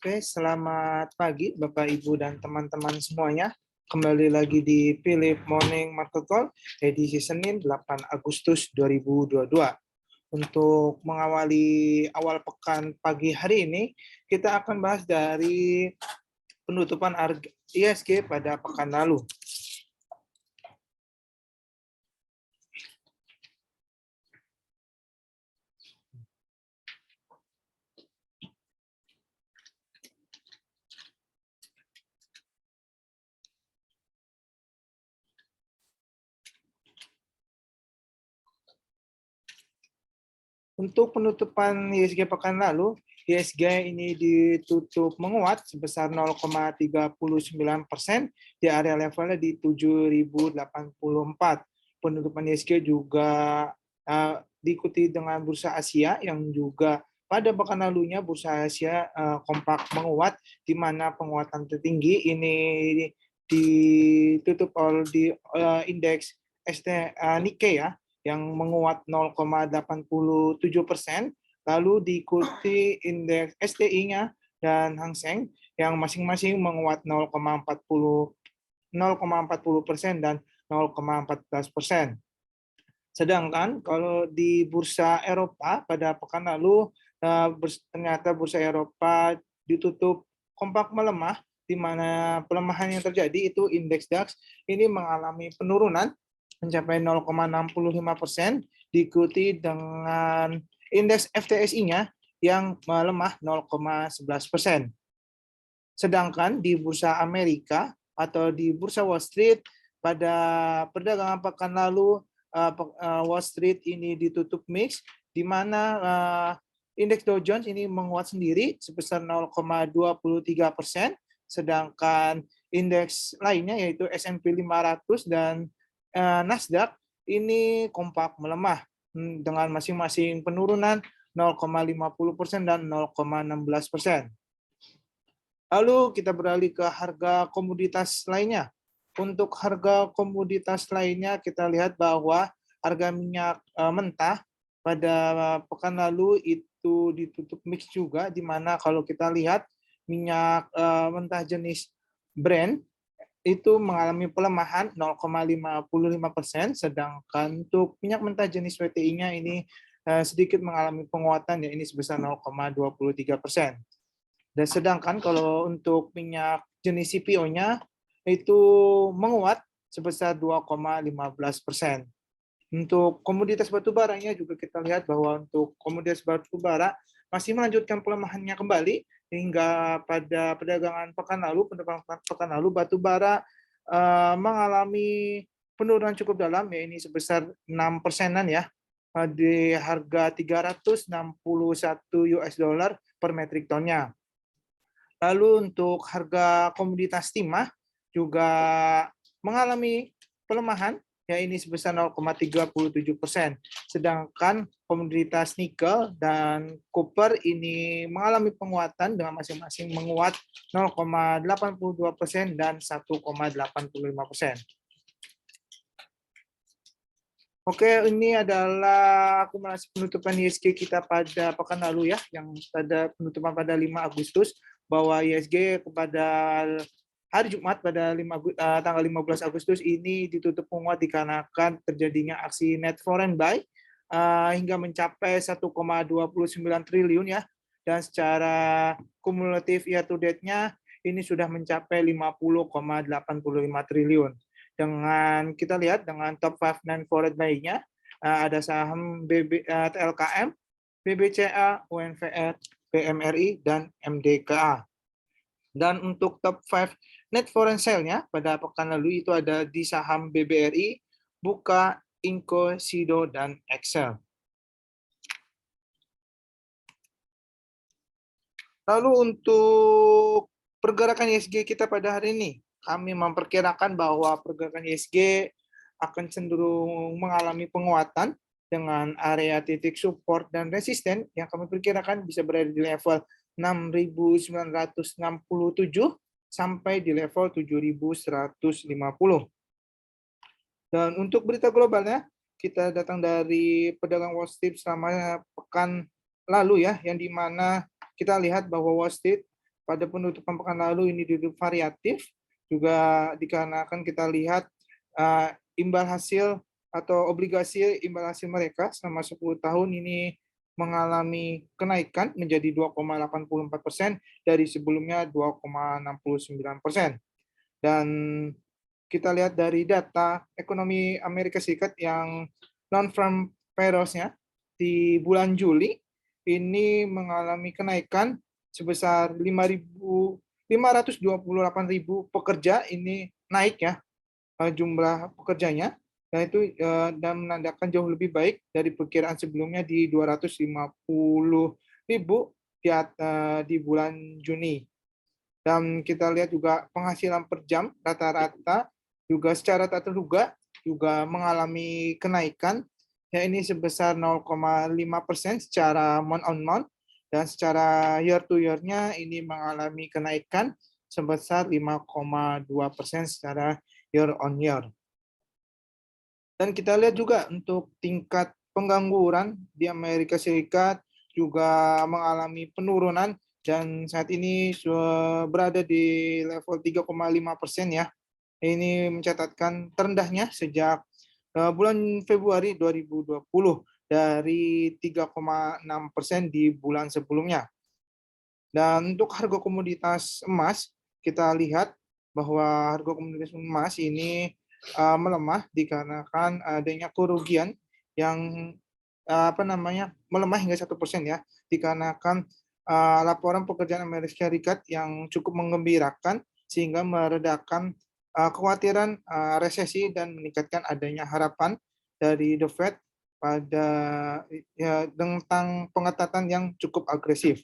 Oke, selamat pagi Bapak, Ibu, dan teman-teman semuanya. Kembali lagi di Philip Morning Market Call, edisi Senin 8 Agustus 2022. Untuk mengawali awal pekan pagi hari ini, kita akan bahas dari penutupan harga IHSG pada pekan lalu. Untuk penutupan IHSG pekan lalu, IHSG ini ditutup menguat sebesar 0,39% di area levelnya di 7.084. Penutupan IHSG juga diikuti dengan bursa Asia yang juga pada pekan lalunya bursa Asia kompak menguat, di mana penguatan tertinggi ini ditutup oleh indeks Nikkei ya, yang menguat 0,87%, lalu diikuti indeks STI-nya dan Hang Seng yang masing-masing menguat 0,40% dan 0,14%. Sedangkan kalau di bursa Eropa pada pekan lalu ternyata bursa Eropa ditutup kompak melemah, di mana pelemahan yang terjadi itu indeks DAX ini mengalami penurunan mencapai 0,65%, diikuti dengan indeks FTSI-nya yang melemah 0,11%. Sedangkan di bursa Amerika atau di bursa Wall Street pada perdagangan pekan lalu, Wall Street ini ditutup mix, di mana indeks Dow Jones ini menguat sendiri sebesar 0,23%, sedangkan indeks lainnya yaitu S&P 500 dan Nasdaq ini kompak melemah dengan masing-masing penurunan 0,50% dan 0,16%. Lalu kita beralih ke harga komoditas lainnya. Untuk harga komoditas lainnya kita lihat bahwa harga minyak mentah pada pekan lalu itu ditutup mix juga, di mana kalau kita lihat minyak mentah jenis Brent itu mengalami pelemahan 0,55%, sedangkan untuk minyak mentah jenis WTI-nya ini sedikit mengalami penguatan, ya ini sebesar 0,23%. Dan sedangkan kalau untuk minyak jenis CPO-nya itu menguat sebesar 2,15%. Untuk komoditas batu baranya juga kita lihat bahwa untuk komoditas batu bara masih melanjutkan pelemahannya kembali hingga pada perdagangan pekan lalu batu bara mengalami penurunan cukup dalam, ya ini sebesar 6%-an ya, di harga 361 US dollar per metrik tonnya. Lalu untuk harga komoditas timah juga mengalami pelemahan, ya ini sebesar 0,37%. Sedangkan komoditas nikel dan koper ini mengalami penguatan dengan masing-masing menguat 0,82% dan 1,85%. Oke, ini adalah akumulasi penutupan IHSG kita pada pekan lalu ya, yang pada penutupan pada 5 Agustus, bahwa IHSG kepada hari Jumat pada tanggal 15 Agustus ini ditutup menguat dikarenakan terjadinya aksi net foreign buy hingga mencapai 1,29 triliun ya, dan secara kumulatif year to date-nya ini sudah mencapai 50,85 triliun. Dengan kita lihat dengan top 5 non foreign buy-nya ada saham TLKM, BBCA, UNVR, PMRI, dan MDKA. Dan untuk top 5 net foreign sale-nya pada pekan lalu itu ada di saham BBRI, Buka, Inco, Sido, dan Excel. Lalu untuk pergerakan IHSG kita pada hari ini, kami memperkirakan bahwa pergerakan IHSG akan cenderung mengalami penguatan dengan area titik support dan resisten yang kami perkirakan bisa berada di level 6.967 sampai di level 7.150. Dan untuk berita globalnya, kita datang dari pedagang Wall Street selama pekan lalu ya, yang dimana kita lihat bahwa Wall Street pada penutupan pekan lalu ini ditutup variatif, juga dikarenakan kita lihat imbal hasil atau obligasi imbal hasil mereka selama 10 tahun ini mengalami kenaikan menjadi 2,84% dari sebelumnya 2,69%. Dan kita lihat dari data ekonomi Amerika Serikat yang non-farm payrolls-nya di bulan Juli ini mengalami kenaikan sebesar 528.000 pekerja, ini naik ya jumlah pekerjanya, dan itu dan menandakan jauh lebih baik dari perkiraan sebelumnya di 250.000 di bulan Juni. Dan kita lihat juga penghasilan per jam rata-rata juga secara tak terduga juga mengalami kenaikan, ya ini sebesar 0,5% secara month on month, dan secara year to year-nya ini mengalami kenaikan sebesar 5,2% secara year on year. Dan kita lihat juga untuk tingkat pengangguran di Amerika Serikat juga mengalami penurunan dan saat ini berada di level 3,5% ya. Ini mencatatkan terendahnya sejak bulan Februari 2020 dari 3,6% di bulan sebelumnya. Dan untuk harga komoditas emas, kita lihat bahwa harga komoditas emas ini melemah dikarenakan adanya kerugian yang melemah hingga 1% ya, dikarenakan laporan pekerjaan Amerika Serikat yang cukup menggembirakan sehingga meredakan kekhawatiran resesi dan meningkatkan adanya harapan dari The Fed pada tentang pengetatan yang cukup agresif.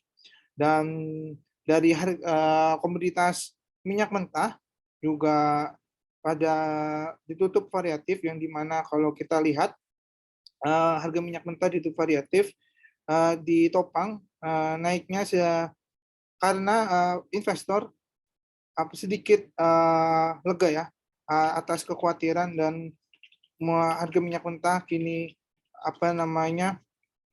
Dan dari komoditas minyak mentah juga pada ditutup variatif, yang dimana kalau kita lihat harga minyak mentah ditutup variatif ditopang naiknya karena investor sedikit lega ya atas kekhawatiran, dan harga minyak mentah kini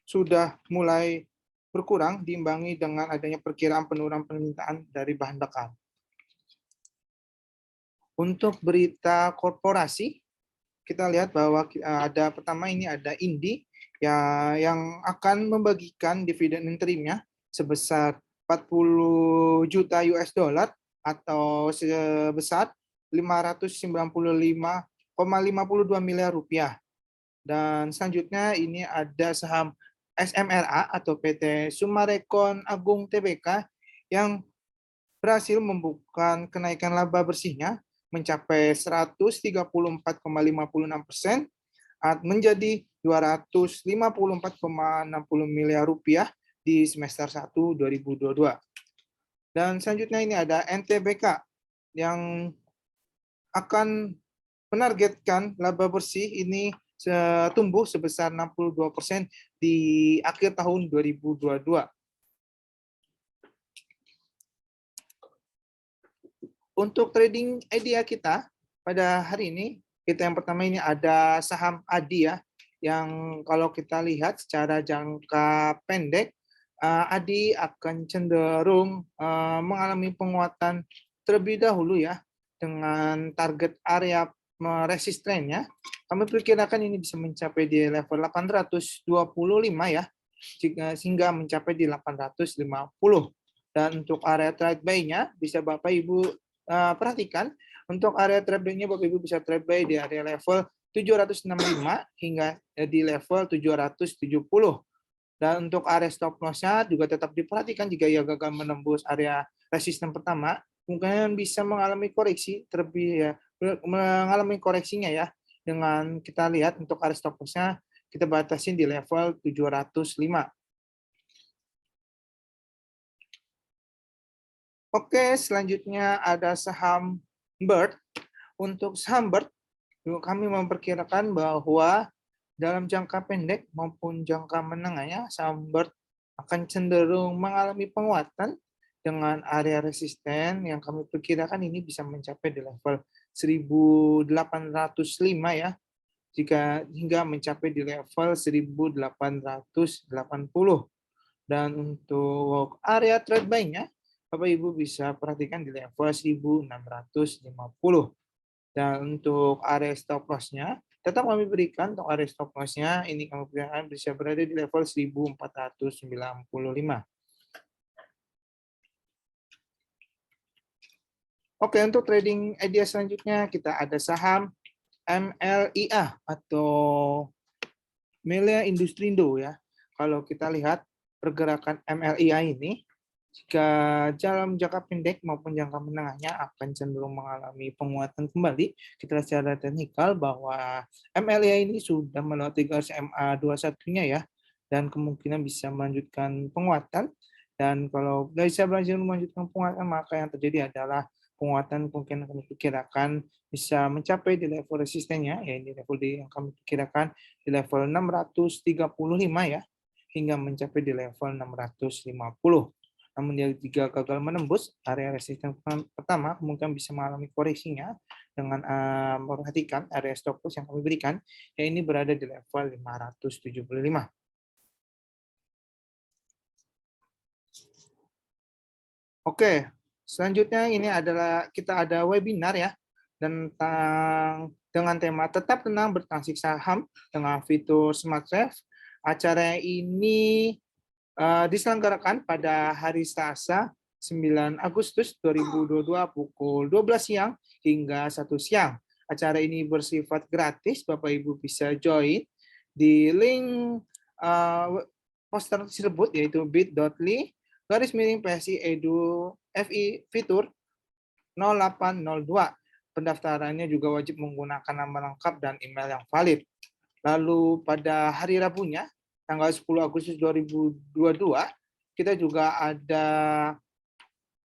sudah mulai berkurang diimbangi dengan adanya perkiraan penurunan permintaan dari bahan bakar. Untuk berita korporasi, kita lihat bahwa ada pertama ini ada Indi yang akan membagikan dividen interimnya sebesar 40 juta US dollar atau sebesar 595,52 miliar rupiah. Dan selanjutnya ini ada saham SMRA atau PT Summarecon Agung Tbk yang berhasil membuka kenaikan laba bersihnya mencapai 134,56% menjadi 254,60 miliar rupiah di semester 1 2022. Dan selanjutnya ini ada NTBK yang akan menargetkan laba bersih ini tumbuh sebesar 62% di akhir tahun 2022. Untuk trading idea kita pada hari ini, kita yang pertama ini ada saham ADI ya, yang kalau kita lihat secara jangka pendek, ADI akan cenderung mengalami penguatan terlebih dahulu ya, dengan target area resistennya. Kami perkirakan ini bisa mencapai di level 825 ya, sehingga mencapai di 850. Dan untuk area trade buy-nya bisa Bapak Ibu perhatikan, untuk area trade buy-nya Bapak Ibu bisa trade buy di area level 765 hingga di level 770. Dan untuk area stop loss-nya juga tetap diperhatikan, jika ia gagal menembus area resisten pertama, mungkin bisa mengalami koreksi mengalami koreksinya ya, dengan kita lihat untuk area stop loss-nya kita batasin di level 705. Oke, selanjutnya ada saham Bird. Untuk saham Bird, kami memperkirakan bahwa dalam jangka pendek maupun jangka menengahnya, saham Bird akan cenderung mengalami penguatan dengan area resisten yang kami perkirakan ini bisa mencapai di level 1805 ya, hingga mencapai di level 1880. Dan untuk area trade buy-nya Bapak Ibu bisa perhatikan di level 1650. Dan untuk area stop loss-nya, tetap kami berikan untuk area stop loss-nya, ini kami berikan bisa berada di level 1495. Oke, untuk trading idea selanjutnya kita ada saham MLIA atau Melia Industrindo ya. Kalau kita lihat pergerakan MLIA ini, jika dalam jangka pendek maupun jangka menengahnya akan cenderung mengalami penguatan kembali. Kita lihat secara teknikal bahwa MLIA ini sudah melewati garis MA 21-nya ya, dan kemungkinan bisa melanjutkan penguatan. Dan kalau bisa berhasil melanjutkan penguatan, maka yang terjadi adalah penguatan mungkin kami perkirakan bisa mencapai di level resistennya, ya ini level yang kami perkirakan di level 635 ya, hingga mencapai di level 650. Namun jika gagal menembus area resisten pertama, kemungkinan bisa mengalami koreksinya dengan memperhatikan area stop loss yang kami berikan, yang ini berada di level 575. Oke, selanjutnya ini adalah kita ada webinar ya tentang dengan tema tetap tenang bertransaksi saham dengan fitur Smart Trade. Acara ini diselenggarakan pada hari Selasa 9 Agustus 2022 pukul 12 siang hingga 1 siang. Acara ini bersifat gratis, Bapak Ibu bisa join di link poster tersebut yaitu bit.ly/PSI Edu FI Fitur 0802. Pendaftarannya juga wajib menggunakan nama lengkap dan email yang valid. Lalu pada hari Rabunya, tanggal 10 Agustus 2022, kita juga ada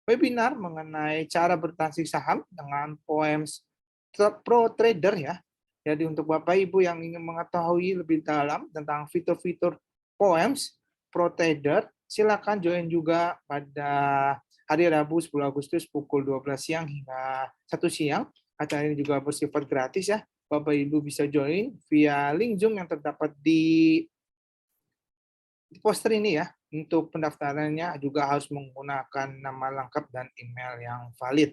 webinar mengenai cara bertransaksi saham dengan Poems Pro Trader ya. Jadi untuk Bapak Ibu yang ingin mengetahui lebih dalam tentang fitur-fitur Poems Pro Trader, silakan join juga pada hari Rabu 10 Agustus pukul 12 siang hingga 1 siang. Acara ini juga bersifat gratis ya. Bapak Ibu bisa join via link Zoom yang terdapat di poster ini ya. Untuk pendaftarannya juga harus menggunakan nama lengkap dan email yang valid.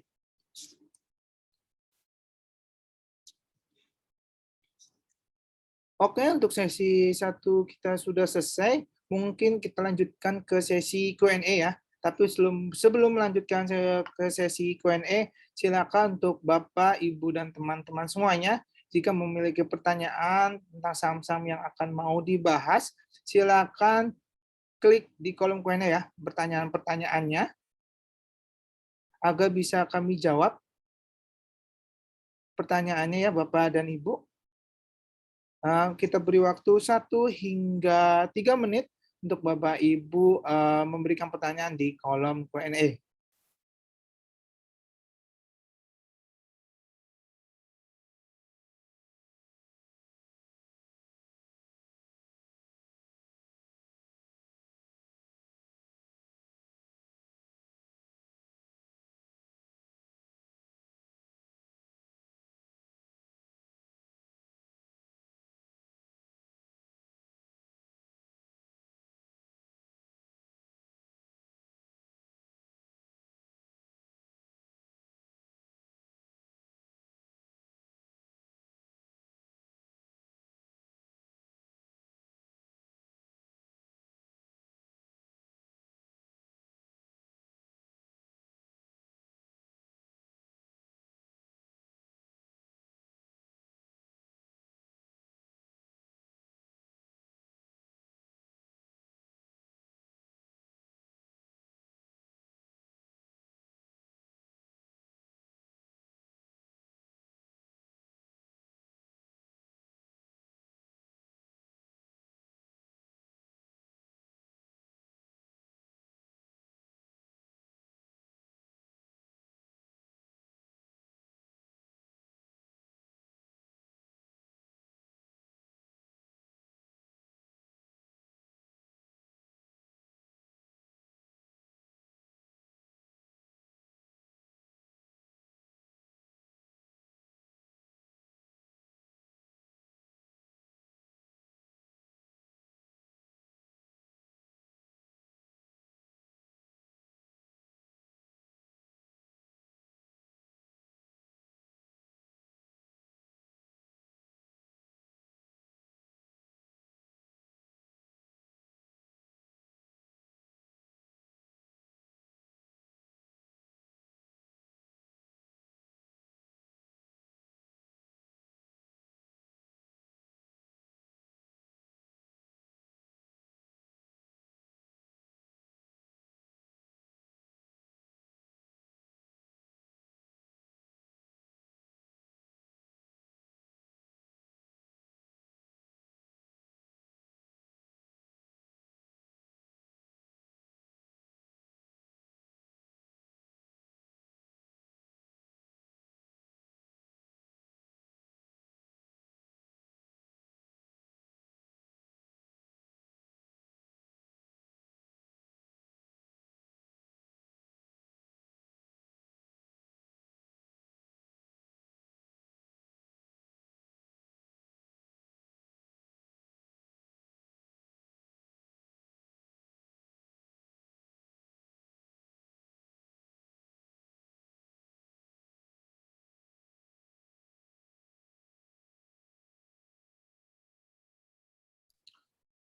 Oke, untuk sesi 1 kita sudah selesai. Mungkin kita lanjutkan ke sesi Q&A ya. Tapi sebelum melanjutkan ke sesi Q&A, silakan untuk Bapak, Ibu, dan teman-teman semuanya, jika memiliki pertanyaan tentang saham-saham yang akan mau dibahas, silakan klik di kolom Q&A ya, pertanyaan-pertanyaannya, agar bisa kami jawab pertanyaannya ya Bapak dan Ibu. Kita beri waktu 1 hingga 3 menit untuk Bapak Ibu memberikan pertanyaan di kolom Q&A.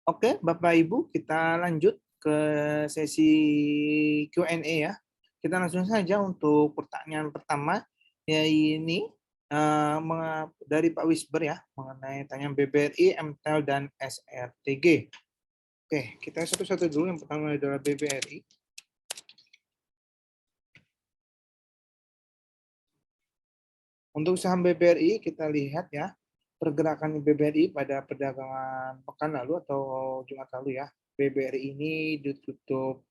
Oke, Bapak Ibu, kita lanjut ke sesi Q&A ya. Kita langsung saja untuk pertanyaan pertama, yaitu dari Pak Wisber ya, mengenai tanya BBRI, MTEL, dan SRTG. Oke, kita satu-satu dulu. Yang pertama adalah BBRI. Untuk saham BBRI, kita lihat ya, pergerakan BBRI pada perdagangan pekan lalu atau Jumat lalu ya. BBRI ini ditutup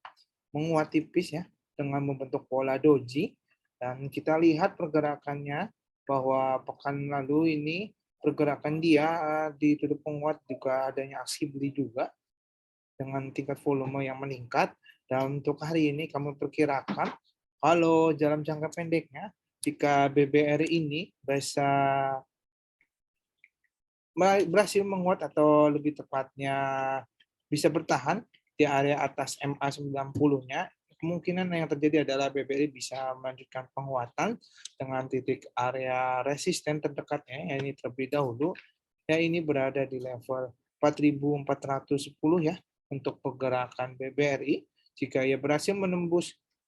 menguat tipis ya, dengan membentuk pola doji. Dan kita lihat pergerakannya bahwa pekan lalu ini pergerakan dia ditutup menguat, juga adanya aksi beli juga dengan tingkat volume yang meningkat. Dan untuk hari ini kami perkirakan kalau dalam jangka pendeknya, jika BBRI ini berhasil menguat atau lebih tepatnya bisa bertahan di area atas MA 90-nya, kemungkinan yang terjadi adalah BBRI bisa melanjutkan penguatan dengan titik area resisten terdekatnya, yang ini terlebih dahulu, ya ini berada di level 4.410 ya untuk pergerakan BBRI. Jika ia berhasil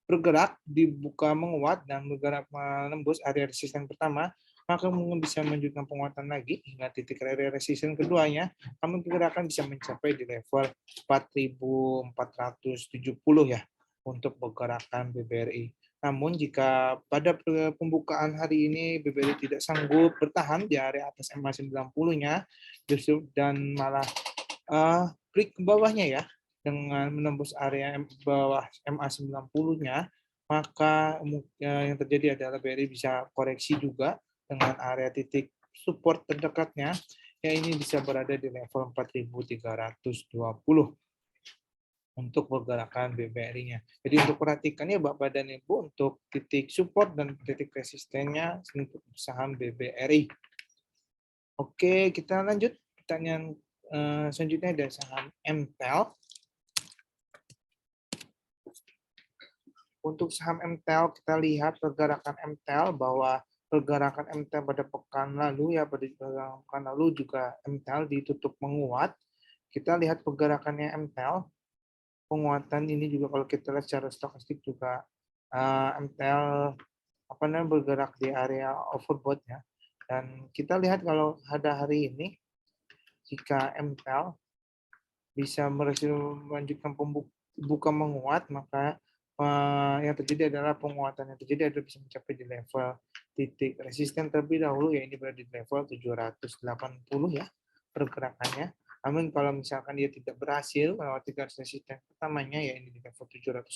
bergerak dibuka menguat dan bergerak menembus area resisten pertama, maka mungkin bisa melanjutkan penguatan lagi hingga titik area resisten keduanya. Kami perkirakan bisa mencapai di level 4.470 ya untuk pergerakan BBRI. Namun jika pada pembukaan hari ini BBRI tidak sanggup bertahan di area atas MA 90-nya dan malah klik ke bawahnya ya dengan menembus area bawah MA 90-nya, maka yang terjadi adalah BRI bisa koreksi juga dengan area titik support terdekatnya, ya ini bisa berada di level 4.320 untuk pergerakan BBRI-nya. Jadi untuk perhatikan ya Bapak dan Ibu untuk titik support dan titik resistennya untuk saham BBRI. Oke, kita lanjut pertanyaan selanjutnya ada saham MTEL. Untuk saham MTEL, kita lihat pergerakan MTEL bahwa pergerakan MTEL pada pekan lalu ya, pada pekan lalu juga MTEL ditutup menguat. Kita lihat pergerakannya MTEL, penguatan ini juga kalau kita lihat secara stokastik juga MTEL bergerak di area overbought ya. Dan kita lihat kalau pada hari ini, jika MTEL bisa berhasil melanjutkan buka menguat, maka yang terjadi adalah penguatan yang terjadi adalah bisa mencapai di level titik resisten terlebih dahulu, ya ini berada di level 780 ya pergerakannya. Namun kalau misalkan dia tidak berhasil melewati garis resisten pertamanya, ya ini di level 780,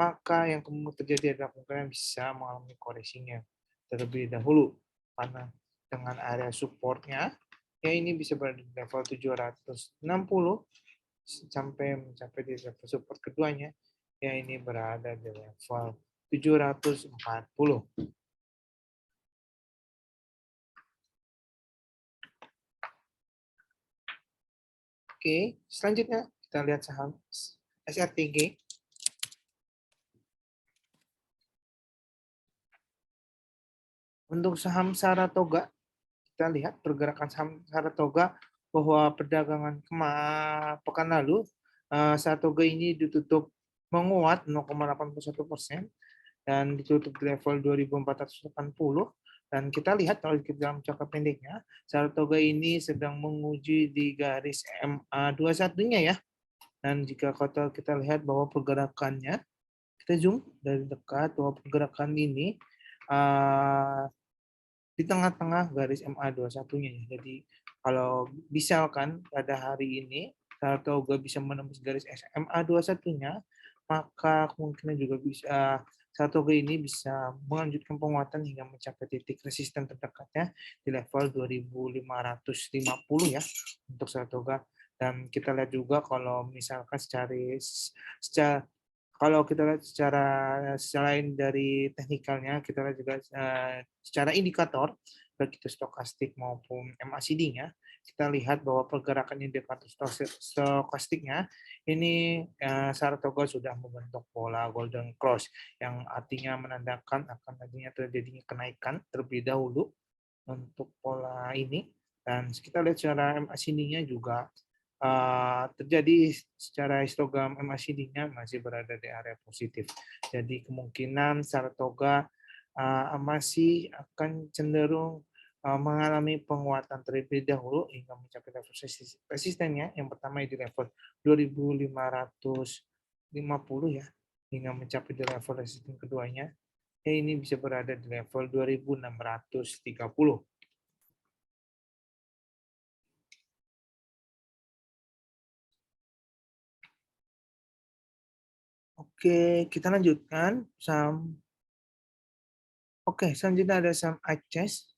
maka yang kemudian terjadi adalah kemungkinan bisa mengalami koreksinya terlebih dahulu, karena dengan area supportnya ya ini bisa berada di level 760 sampai mencapai di level support keduanya, ya ini berada di level 740. Oke, selanjutnya kita lihat saham SRTG. Untuk saham Saratoga, kita lihat pergerakan saham Saratoga bahwa perdagangan pekan lalu, Saratoga ini ditutup menguat 0,81% dan ditutup di level 2.480. Dan kita lihat kalau kita dalam jangka pendeknya, Saratoga ini sedang menguji di garis MA 21-nya ya. Dan jika kita lihat bahwa pergerakannya, kita zoom dari dekat bahwa pergerakan ini di tengah-tengah garis MA 21-nya ya. Jadi kalau misalkan pada hari ini Saratoga bisa menembus garis MA 21-nya, maka kemungkinan juga bisa Saratoga ini bisa melanjutkan penguatan hingga mencapai titik resisten terdekatnya di level 2.550 ya untuk Saratoga. Dan kita lihat juga kalau misalkan secara kalau kita lihat secara selain dari teknikalnya, kita lihat juga secara indikator, baik itu stokastik maupun MACD-nya, kita lihat bahwa pergerakan indikator stokastiknya ini Saratoga sudah membentuk pola golden cross, yang artinya menandakan akan adanya terjadinya kenaikan terlebih dahulu untuk pola ini. Dan kita lihat secara MACD-nya juga terjadi secara histogram MACD-nya masih berada di area positif. Jadi kemungkinan Saratoga masih akan cenderung mengalami penguatan terlebih dahulu hingga mencapai level resistennya. Yang pertama di level 2550 ya, hingga mencapai di level resisten keduanya. Ini bisa berada di level 2630. Oke, kita lanjutkan saham. Oke, selanjutnya ada saham Acces.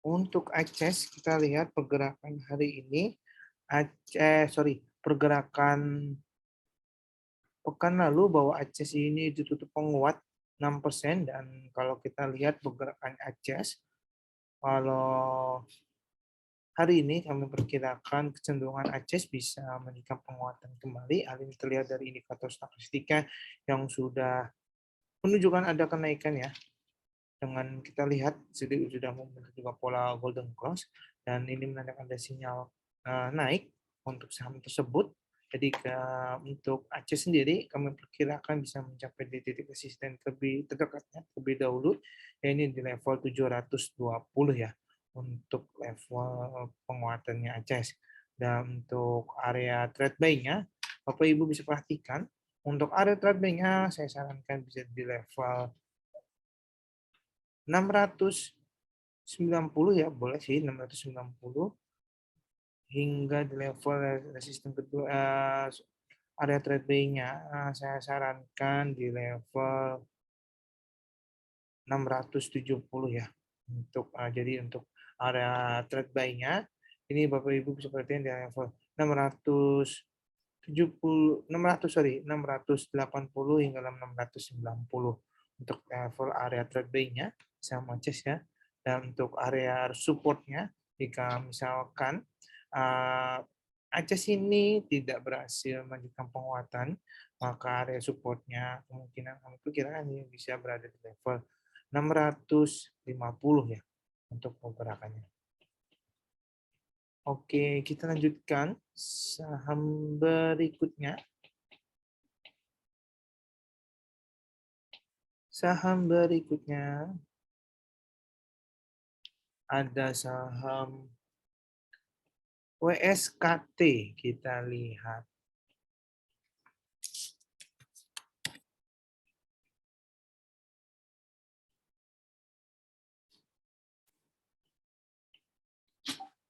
Untuk Acces kita lihat pergerakan hari ini, pergerakan pekan lalu bahwa Acces ini ditutup penguat 6%, dan kalau kita lihat pergerakan Acces, kalau hari ini kami perkirakan kecenderungan Acces bisa menikam penguatan kembali. Hal ini terlihat dari indikator statistiknya yang sudah menunjukkan ada kenaikan ya. Dengan kita lihat sudah membentuk juga pola golden cross, dan ini menandakan ada sinyal naik untuk saham tersebut. Jadi untuk Aceh sendiri kami perkirakan bisa mencapai di titik resisten lebih terdekatnya terlebih dahulu, ya ini di level 720 ya untuk level penguatannya Aceh. Dan untuk area trade buy-nya, Bapak Ibu bisa perhatikan untuk area trade buy-nya saya sarankan bisa di level 690 ya, boleh sih 690 hingga di level resisten kedua, area trade buy-nya saya sarankan di level 670 ya. Untuk jadi untuk area trade buy-nya ini Bapak Ibu bisa perhatikan di level 680 hingga 690 untuk level area trade buy-nya sama Ces ya. Dan untuk area support-nya, jika misalkan Aces ini tidak berhasil melanjutkan penguatan, maka area support-nya kemungkinan kami perkirakan ini bisa berada di level 650 ya untuk pergerakannya. Oke, kita lanjutkan saham berikutnya. Saham berikutnya ada saham WSKT. Kita lihat.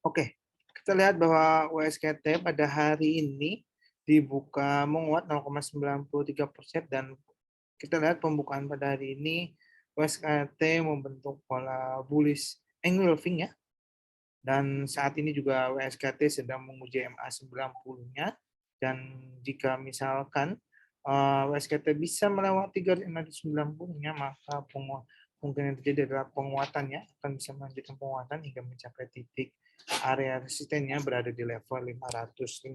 Oke, kita lihat bahwa WSKT pada hari ini dibuka menguat 0,93%, dan kita lihat pembukaan pada hari ini WSKT membentuk pola bullish engulfing ya. Dan saat ini juga WSKT sedang menguji MA90-nya, dan jika misalkan WSKT bisa melewati garis MA90-nya, maka kemungkinan terjadi adalah penguatannya akan bisa melanjutkan penguatan hingga mencapai titik area resistennya berada di level 555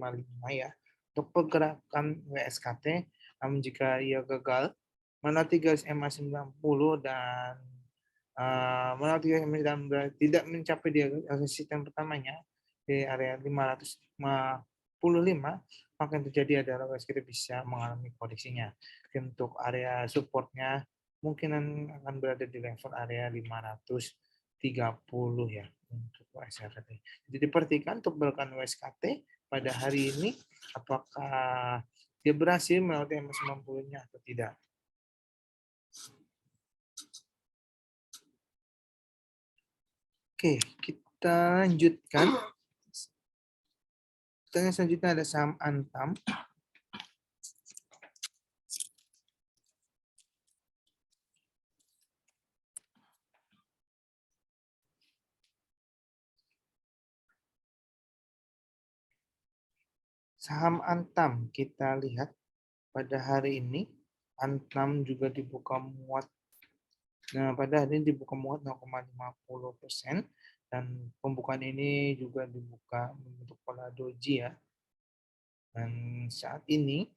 ya untuk pergerakan WSKT. Namun jika ia gagal melewati garis MA90 dan melewati garis MA90 dan tidak mencapai di resisten pertamanya di area 555, maka yang terjadi adalah WSKT bisa mengalami koreksinya. Untuk area supportnya mungkin akan berada di level area 530 ya untuk WSKT. Jadi diperhatikan untuk belakang WSKT pada hari ini apakah dia berhasil melewati MA90-nya atau tidak. Oke, kita lanjutkan. Pertanyaan selanjutnya ada saham Antam. Saham Antam kita lihat pada hari ini Antam juga dibuka muat. Nah, pada hari ini dibuka muat 0,50%, dan pembukaan ini juga dibuka membentuk pola pola doji ya. Dan saat ini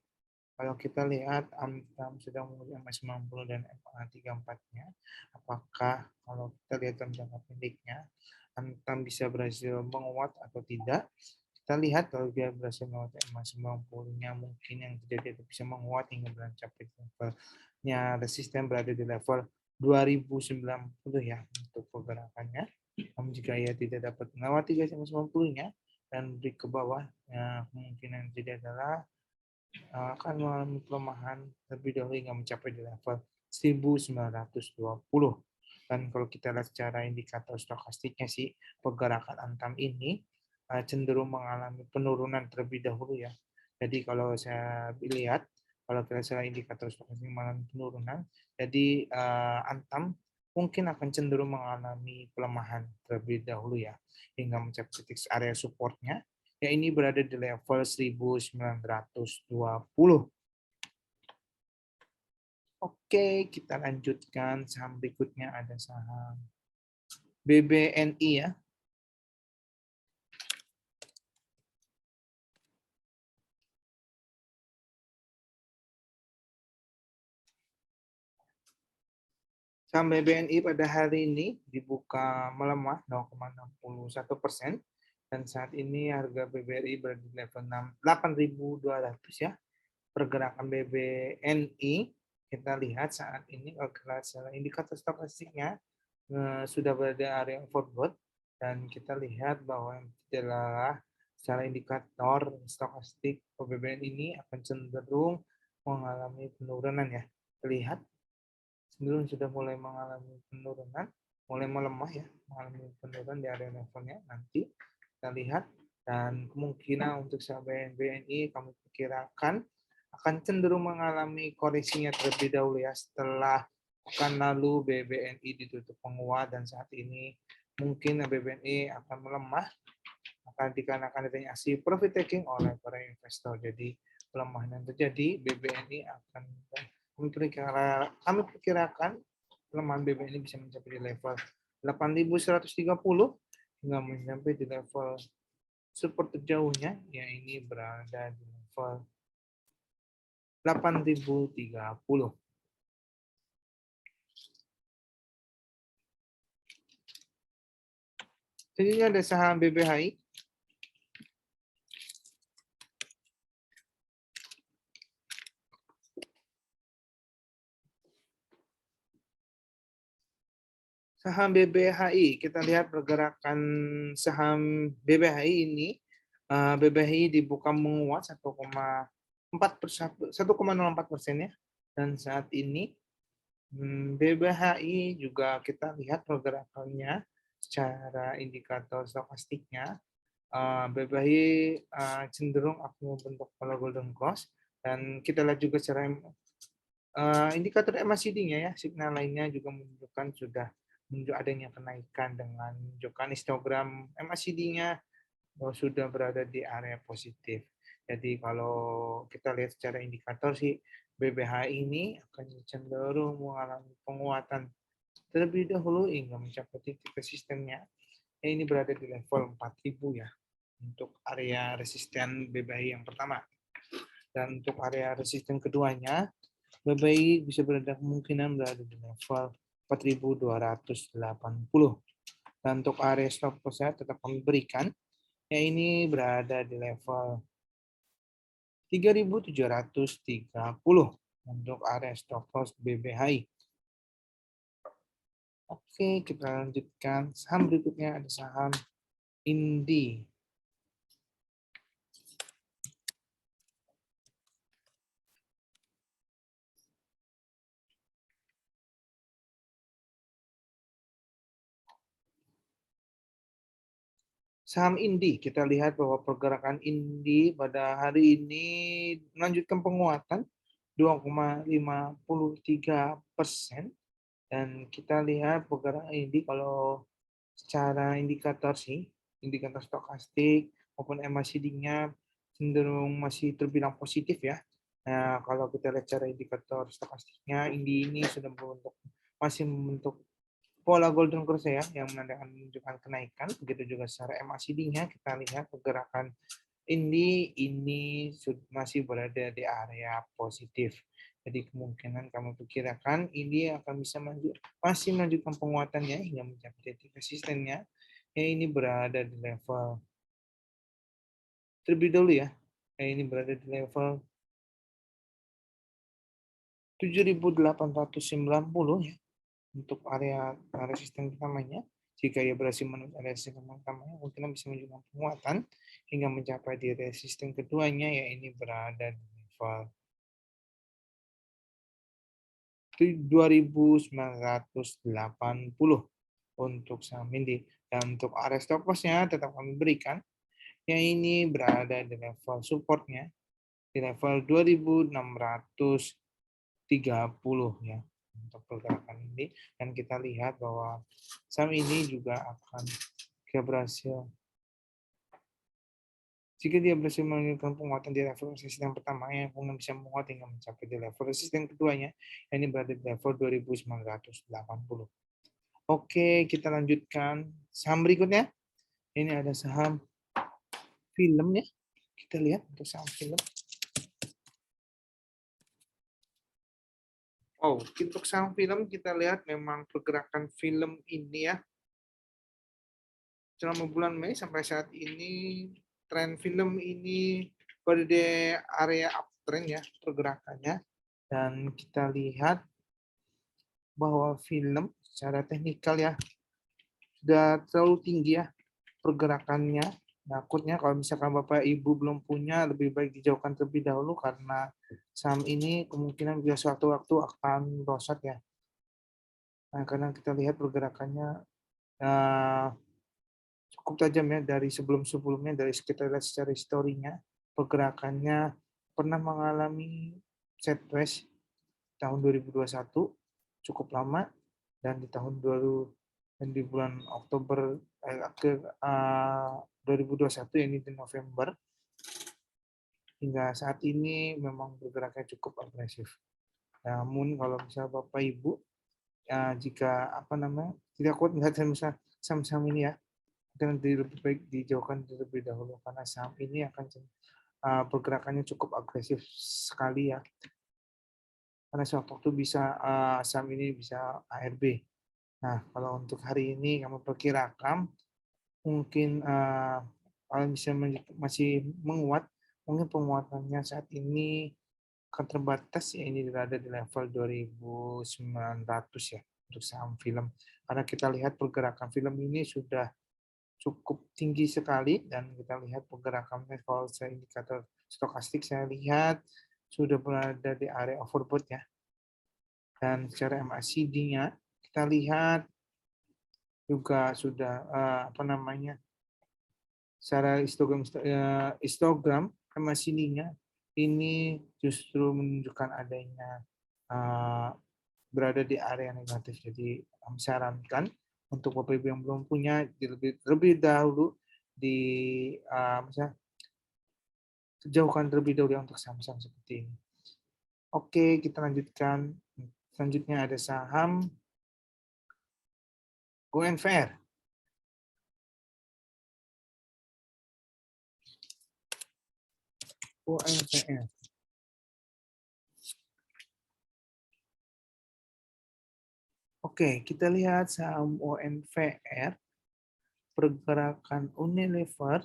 kalau kita lihat Antam sedang menguji MA90 dan MA34-nya, apakah kalau kita lihat dalam jangka pendeknya, Antam bisa berhasil menguat atau tidak? Kita lihat kalau dia berhasil menguat MA90-nya, mungkin yang terjadi itu bisa menguat hingga mencapai levelnya resisten berada di level 2090 ya untuk pergerakannya. Namun jika ia tidak dapat melewati garis MA90-nya dan break ke bawah, ya, kemungkinan yang terjadi adalah akan mengalami pelemahan terlebih dahulu hingga mencapai di level 1920. Dan kalau kita lihat secara indikator stokastiknya sih, pergerakan Antam ini cenderung mengalami penurunan terlebih dahulu ya. Jadi kalau saya lihat, kalau kita lihat indikator stokastik mengalami penurunan, jadi Antam mungkin akan cenderung mengalami pelemahan terlebih dahulu ya, hingga mencapai titik area supportnya, ya ini berada di level 1920. Oke, kita lanjutkan. Saham berikutnya ada saham BBNI ya. Saham BBNI pada hari ini dibuka melemah 0,61% dan saat ini harga BBRI berada di level 8.200 ya. Pergerakan BBNI kita lihat saat ini kalau indikator stokastiknya sudah berada area overbought dan kita lihat bahwa adalah secara indikator stokastik BBN ini akan cenderung mengalami penurunan ya. Terlihat cenderung sudah mulai mengalami penurunan, mulai melemah ya, mengalami penurunan di area levelnya. Nanti kita lihat dan kemungkinan untuk saham BNI kami perkirakan akan cenderung mengalami koreksinya terlebih dahulu ya setelah pekan lalu BBNI ditutup menguat dan saat ini mungkin BBNI akan melemah akan dikarenakan adanya aksi profit taking oleh para investor. Jadi pelemahan yang terjadi BBNI akan kami perkirakan pelemahan BBNI bisa mencapai di level 8.130 hingga mencapai di level support terjauhnya yang ini berada di level 8.030. Jadi ada saham BBHI. Saham BBHI, kita lihat pergerakan saham BBHI ini. BBHI dibuka menguat 1,04% ya. Dan saat ini BBHI juga kita lihat pergerakannya secara indikator stokastiknya. BBHI cenderung akan membentuk pola golden cross dan kita lihat juga secara indikator MACD-nya ya, signal lainnya juga menunjukkan sudah menunjuk adanya kenaikan dengan menunjukkan histogram MACD-nya sudah berada di area positif. Jadi kalau kita lihat secara indikator sih BBHI ini akan cenderung mengalami penguatan terlebih dahulu hingga mencapai titik resistennya. Ini berada di level 4.000 ya untuk area resisten BBHI yang pertama. Dan untuk area resisten keduanya BBHI bisa berada kemungkinan berada di level 4.280. Dan untuk area stop loss saya tetap kami berikan, ya ini berada di level 3.730 untuk area stop loss BBHI. Oke, kita lanjutkan. Saham berikutnya ada saham Indi. Saham Indi, kita lihat bahwa pergerakan Indi pada hari ini melanjutkan penguatan 2,53%. Dan kita lihat pergerakan Indi kalau secara indikator sih, indikator stokastik maupun MACD-nya cenderung masih terbilang positif ya. Nah, kalau kita lihat secara indikator stokastiknya, Indi ini sudah masih membentuk pola golden cross ya yang menunjukkan kenaikan, begitu juga secara MACD-nya kita lihat pergerakan ini masih berada di area positif. Jadi kemungkinan kami perkirakan ini akan bisa masih melanjutkan penguatannya hingga mencapai titik resistennya. Ya ini berada di level terlebih dahulu ya. Ini berada di level 7.890 ya untuk area resisten pertamanya. Jika ia berhasil menembus area resisten pertamanya, mungkin bisa menunjukkan penguatan hingga mencapai di resisten keduanya, ya ini berada di level 2.980 untuk saham ini. Dan untuk area stop loss-nya tetap kami berikan, yang ini berada di level support-nya di level 2.630 ya untuk pergerakan ini. Dan kita lihat bahwa saham ini juga akan berhasil, jika dia berhasil menunjukkan penguatan di level resisten pertama, yang kemudian bisa menguat hingga mencapai di level resisten keduanya, ini berada di level 2.980. Oke, kita lanjutkan saham berikutnya. Ini ada saham film ya. Kita lihat untuk saham film. Oh, untuk saham film kita lihat memang pergerakan film ini ya. Selama bulan Mei sampai saat ini tren film ini berada di area uptrend ya pergerakannya, dan kita lihat bahwa film secara teknikal ya sudah terlalu tinggi ya pergerakannya. Takutnya kalau misalkan Bapak Ibu belum punya, lebih baik dijauhkan terlebih dahulu karena saham ini kemungkinan bisa suatu waktu akan merosot ya. Nah, karena kita lihat pergerakannya cukup tajam ya dari sebelum-sebelumnya, dari kita lihat secara historinya, pergerakannya pernah mengalami sideways tahun 2021 cukup lama, dan di tahun 2000 dan di bulan Oktober akhir 2021 ini di November hingga saat ini memang bergeraknya cukup agresif. Namun kalau misalnya Bapak Ibu jika tidak kuat melihat saham-saham ini ya, dan lebih baik dijauhkan terlebih dahulu karena saham ini akan pergerakannya cukup agresif sekali ya. Karena suatu waktu bisa saham ini bisa ARB. Nah, kalau untuk hari ini kami perkirakan mungkin kalau bisa masih menguat, mungkin penguatannya saat ini akan terbatas ya, ini berada di level 2.900 ya untuk saham film. Karena kita lihat pergerakan film ini sudah cukup tinggi sekali, dan kita lihat pergerakannya kalau saya indikator stokastik saya lihat sudah berada di area overbought ya. Dan secara MACD-nya kita lihat juga sudah secara histogram MACD-nya ini justru menunjukkan adanya berada di area negatif. Jadi kami sarankan untuk Bapak Ibu yang belum punya terlebih dahulu jauhkan terlebih dahulu untuk saham-saham seperti ini. Oke, kita lanjutkan. Selanjutnya ada saham UNVR. UNVR. Oke, kita lihat saham UNVR, pergerakan Unilever.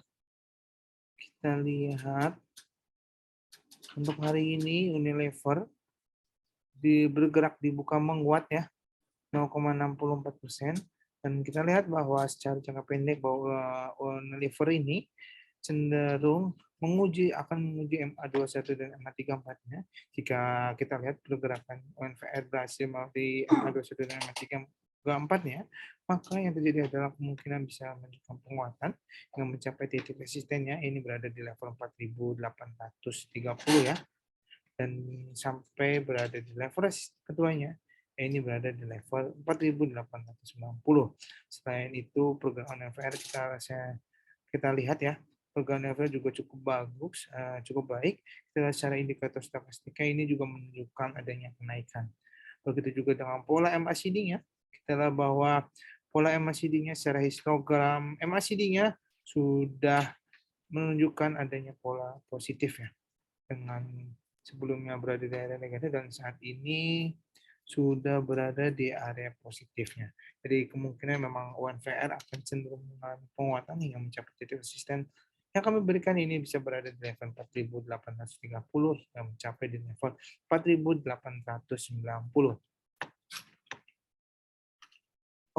Kita lihat untuk hari ini Unilever bergerak dibuka menguat ya 0,64%, dan kita lihat bahwa secara jangka pendek bahwa Unilever ini cenderung akan menguji MA21 dan MA34-nya. Jika kita lihat pergerakan UNVR berhasil melalui MA21 dan MA34-nya, maka yang terjadi adalah kemungkinan bisa menunjukkan penguatan yang mencapai titik resistennya, ini berada di level 4.830 ya, dan sampai berada di level resisten keduanya, ini berada di level 4.890. Selain itu, pergerakan UNVR kita lihat ya, pergerakan UNVR juga cukup bagus, cukup baik. Secara indikator stokastiknya ini juga menunjukkan adanya kenaikan. Begitu juga dengan pola MACD-nya, kita lihat bahwa pola MACD-nya secara histogram MACD-nya sudah menunjukkan adanya pola positif ya, dengan sebelumnya berada di area negatif dan saat ini sudah berada di area positifnya. Jadi kemungkinan memang UNVR akan cenderung mengalami penguatan hingga mencapai titik resisten yang kami berikan ini bisa berada di level 4.830 hingga mencapai di level 4.890.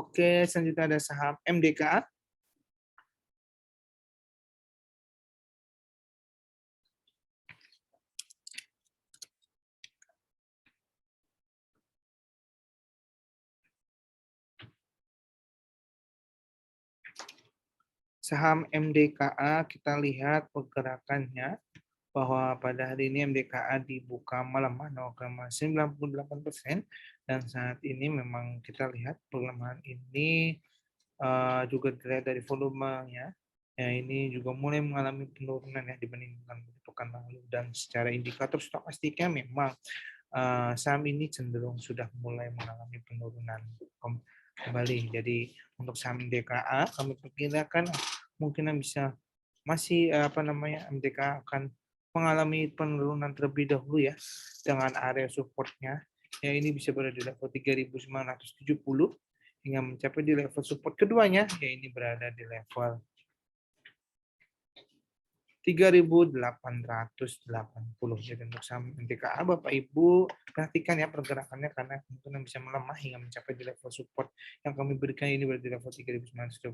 Oke, selanjutnya ada saham MDKA. Saham MDKA kita lihat pergerakannya bahwa pada hari ini MDKA dibuka melemah 0,98% dan saat ini memang kita lihat pelemahan ini juga dilihat dari volumenya. Ya, ini juga mulai mengalami penurunan ya dibandingkan pekan lalu dan secara indikator stokastiknya memang saham ini cenderung sudah mulai mengalami penurunan kembali. Jadi untuk saham MDKA kami perkirakan mungkin bisa masih MDKA akan mengalami penurunan terlebih dahulu ya dengan area supportnya. Ya ini bisa berada di level 3.970 hingga mencapai di level support keduanya, ya ini berada di level 3.880. Jadi untuk saham MDKA Bapak Ibu perhatikan ya pergerakannya karena kemungkinan bisa melemah hingga mencapai di level support yang kami berikan ini berada di level 3.970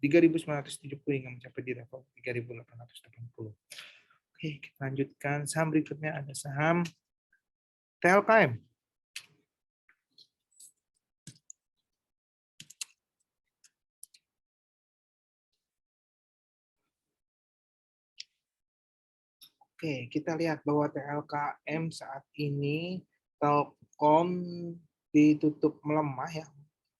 hingga mencapai di level 3.880. Oke, kita lanjutkan. Saham berikutnya ada saham TLKM. Oke, kita lihat bahwa TLKM saat ini Telkom ditutup melemah ya.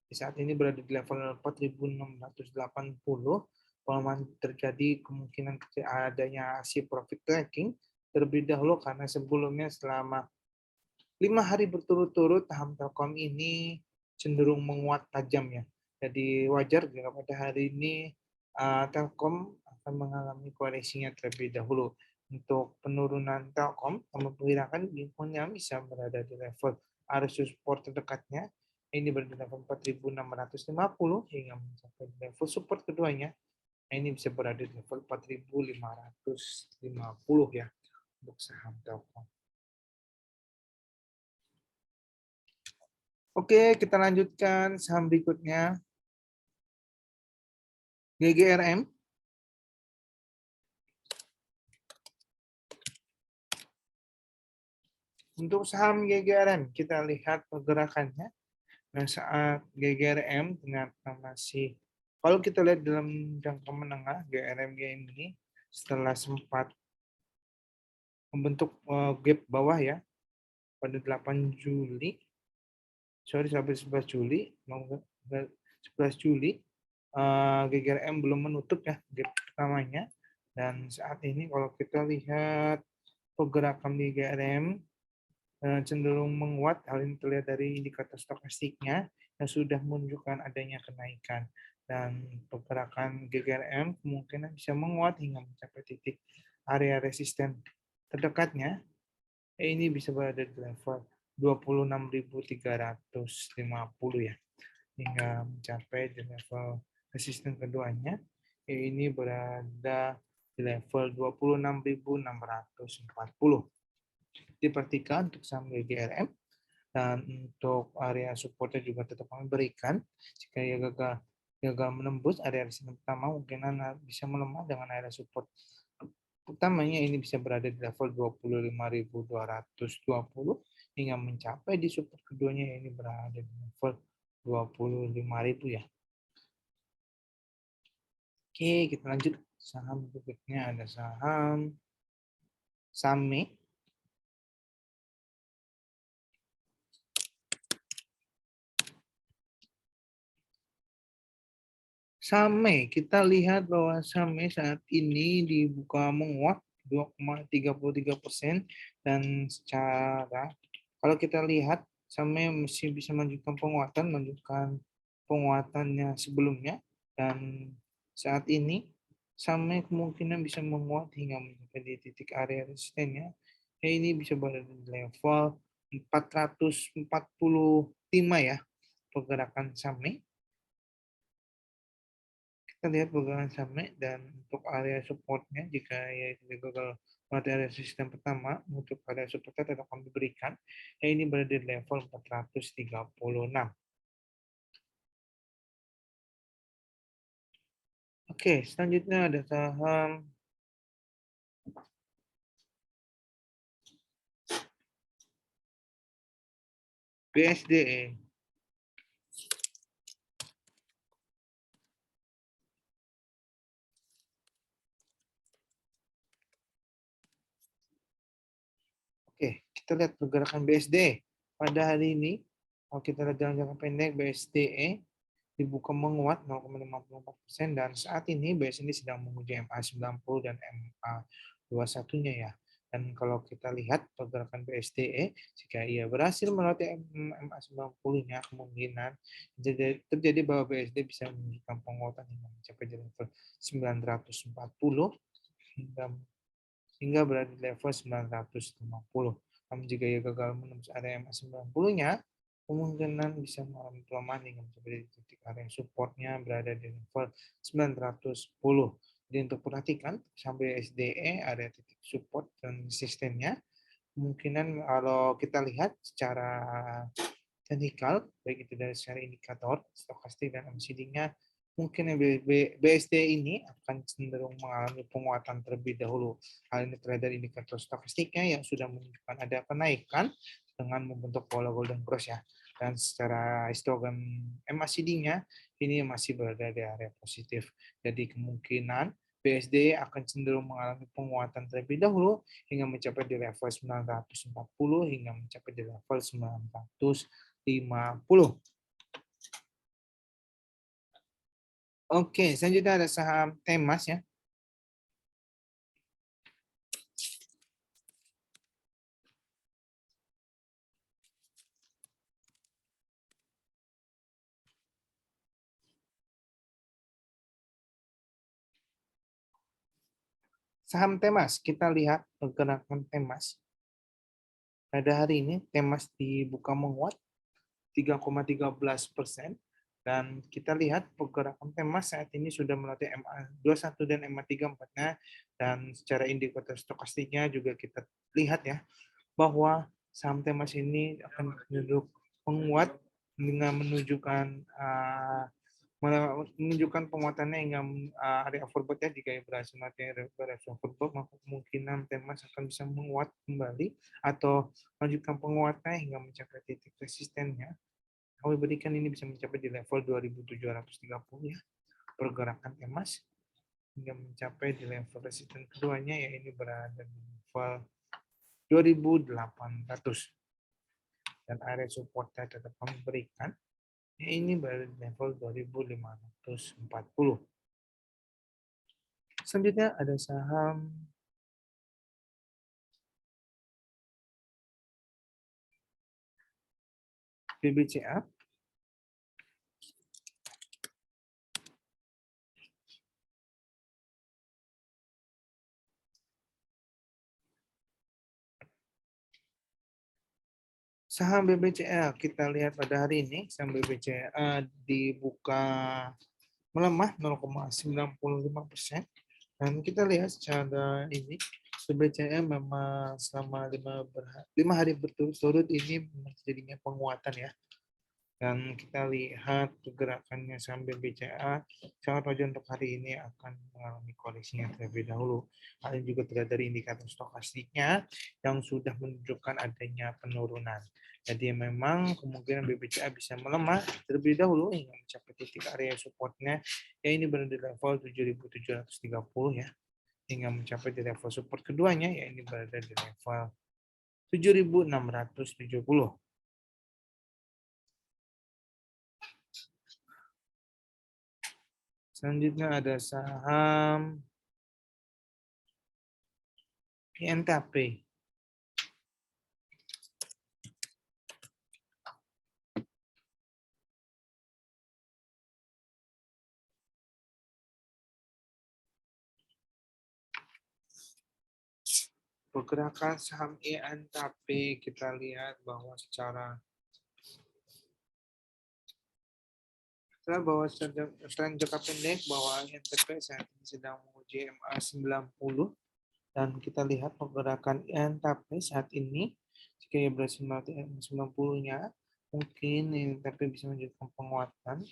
Di saat ini berada di level 4.680. Pelemahan terjadi kemungkinan adanya aksi profit taking terlebih dahulu karena sebelumnya selama 5 hari berturut-turut saham Telkom ini cenderung menguat tajam ya. Jadi wajar jika pada hari ini Telkom akan mengalami koreksinya terlebih dahulu. Untuk penurunan Telkom, kami perkirakan biasanya bisa berada di level area support terdekatnya. Ini berada di level 4.650 hingga mencapai level support keduanya. Ini bisa berada di level 4.550 ya untuk saham Telkom. Oke, kita lanjutkan saham berikutnya. GGRM. Untuk saham GGRM, kita lihat pergerakannya. Nah, saat GGRM ternyata masih, kalau kita lihat dalam jangka menengah, GRM ini setelah sempat membentuk gap bawah ya, pada 8 Juli, sampai 11 Juli, 11 Juli, GGRM belum menutup ya gap pertamanya. Dan saat ini kalau kita lihat pergerakan GGRM cenderung menguat. Hal ini terlihat dari indikator stokastiknya yang sudah menunjukkan adanya kenaikan. Dan pergerakan GGRM kemungkinan bisa menguat hingga mencapai titik area resisten terdekatnya. Ini bisa berada di level 26.350 ya. Hingga mencapai di level resisten keduanya. Ini berada di level 26.640. Diperhatikan untuk saham GGRM dan untuk area supportnya juga tetap kami berikan. Jika ia gagal menembus area resisten pertama, kemungkinan bisa melemah dengan area support utamanya ini bisa berada di level 25.220 hingga mencapai di support keduanya ini berada di level 25.000 ya. Oke, kita lanjut saham berikutnya ada saham SAME. SAME, kita lihat bahwa SAME saat ini dibuka menguat 2,33% dan secara kalau kita lihat Sahamnya masih bisa menunjukkan penguatan, menunjukkan penguatannya sebelumnya, dan saat ini sahamnya kemungkinan bisa menguat hingga mencapai di titik area resistennya. Ini bisa berada di level 445 ya pergerakan sahamnya. Kita lihat pergerakan sahamnya, dan untuk area supportnya jika yaitu gagal pada area resisten pertama, untuk area supportnya tetap akan diberikan. Ini berada di level 436. Oke, selanjutnya ada saham BSDE. Oke, kita lihat pergerakan BSDE. Pada hari ini, kalau kita lihat dalam jangka pendek, BSDE dibuka menguat 0,54%, dan saat ini BSDE sedang menguji MA90 dan MA21-nya ya. Dan kalau kita lihat pergerakan BSDE, jika ia berhasil melewati MA90-nya, kemungkinan terjadi bahwa BSD bisa menunjukkan penguatan hingga mencapai di level 940 hingga berada di level 950. Namun jika ia gagal menembus area MA90-nya, kemungkinan bisa mengalami pelemahan hingga mencapai titik area supportnya berada di level 910. Jadi untuk perhatikan sampai SDE area titik support dan resistennya, kemungkinan kalau kita lihat secara teknikal, baik itu dari secara indikator, stokastik, dan MACD-nya, mungkin BSD ini akan cenderung mengalami penguatan terlebih dahulu. Hal ini terlihat dari indikator stokastiknya yang sudah menunjukkan ada kenaikan dengan membentuk pola golden cross ya. Dan secara histogram MACD-nya ini masih berada di area positif. Jadi kemungkinan BSD akan cenderung mengalami penguatan terlebih dahulu hingga mencapai di level 940 hingga mencapai di level 950. Oke, selanjutnya ada saham Temas ya. Saham Temas, kita lihat pergerakan Temas. Pada hari ini, Temas dibuka menguat 3,13%. Dan kita lihat pergerakan Temas saat ini sudah melatih MA21 dan MA34-nya. Dan secara indikator stokastiknya juga kita lihat ya, bahwa saham Temas ini akan cenderung menguat dengan menunjukkan penguatannya hingga area overbought ya. Jika berhasil mati area overbought, maka kemungkinan Temas akan bisa menguat kembali atau melanjutkan penguatannya hingga mencapai titik resistennya. Kami berikan ini bisa mencapai di level 2730 ya. Pergerakan Temas hingga mencapai di level resisten keduanya, ya ini berada di level 2800. Dan area supportnya tetap kami berikan, ya ini berada di level 2540. Selanjutnya ada saham BBCA. Saham BBCA kita lihat pada hari ini, saham BBCA dibuka melemah 0,95%. Dan kita lihat secara ini, BBCA memang selama 5 hari berturut-turut ini terjadinya penguatan ya. Dan kita lihat pergerakannya saham BBCA sangat wajar untuk hari ini akan mengalami koreksinya terlebih dahulu. Hal ini juga terlihat dari indikator stokastiknya yang sudah menunjukkan adanya penurunan. Jadi memang kemungkinan BBCA bisa melemah terlebih dahulu hingga mencapai titik area supportnya, ya ini berada di level 7.730 ya, hingga mencapai di level support keduanya, ya ini berada di level 7.670. Selanjutnya ada saham PNKP. Pergerakan saham INTP kita lihat bahwa secara tren jangka pendek bahwa INTP saat ini sedang menguji MA 90 dan kita lihat pergerakan INTP saat ini jika ia berhasil melewati MA 90-nya mungkin INTP bisa menunjukkan penguatan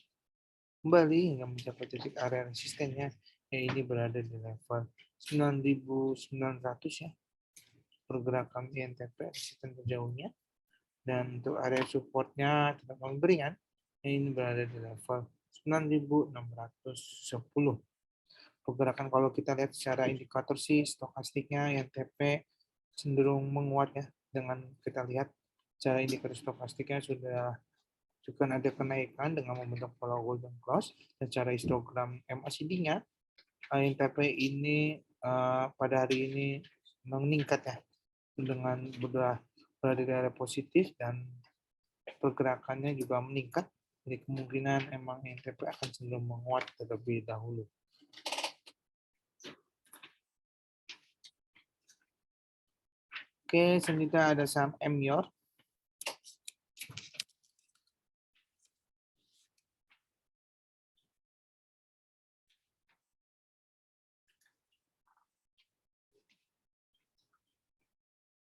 kembali hingga mencapai titik area resistennya yang ini berada di level 9.900 ya. Pergerakan INTP resisten terjauhnya dan untuk area supportnya tidak memberikan ini berada di level 9.610. Pergerakan kalau kita lihat secara indikator sih stokastiknya INTP cenderung menguat ya, dengan kita lihat secara indikator stokastiknya sudah juga ada kenaikan dengan membentuk pola golden cross dan secara histogram MACD-nya INTP ini pada hari ini meningkat ya dengan berada di area positif dan pergerakannya juga meningkat. Jadi kemungkinan emang INTP akan cenderung menguat terlebih dahulu. Oke, selanjutnya ada saham Emyor.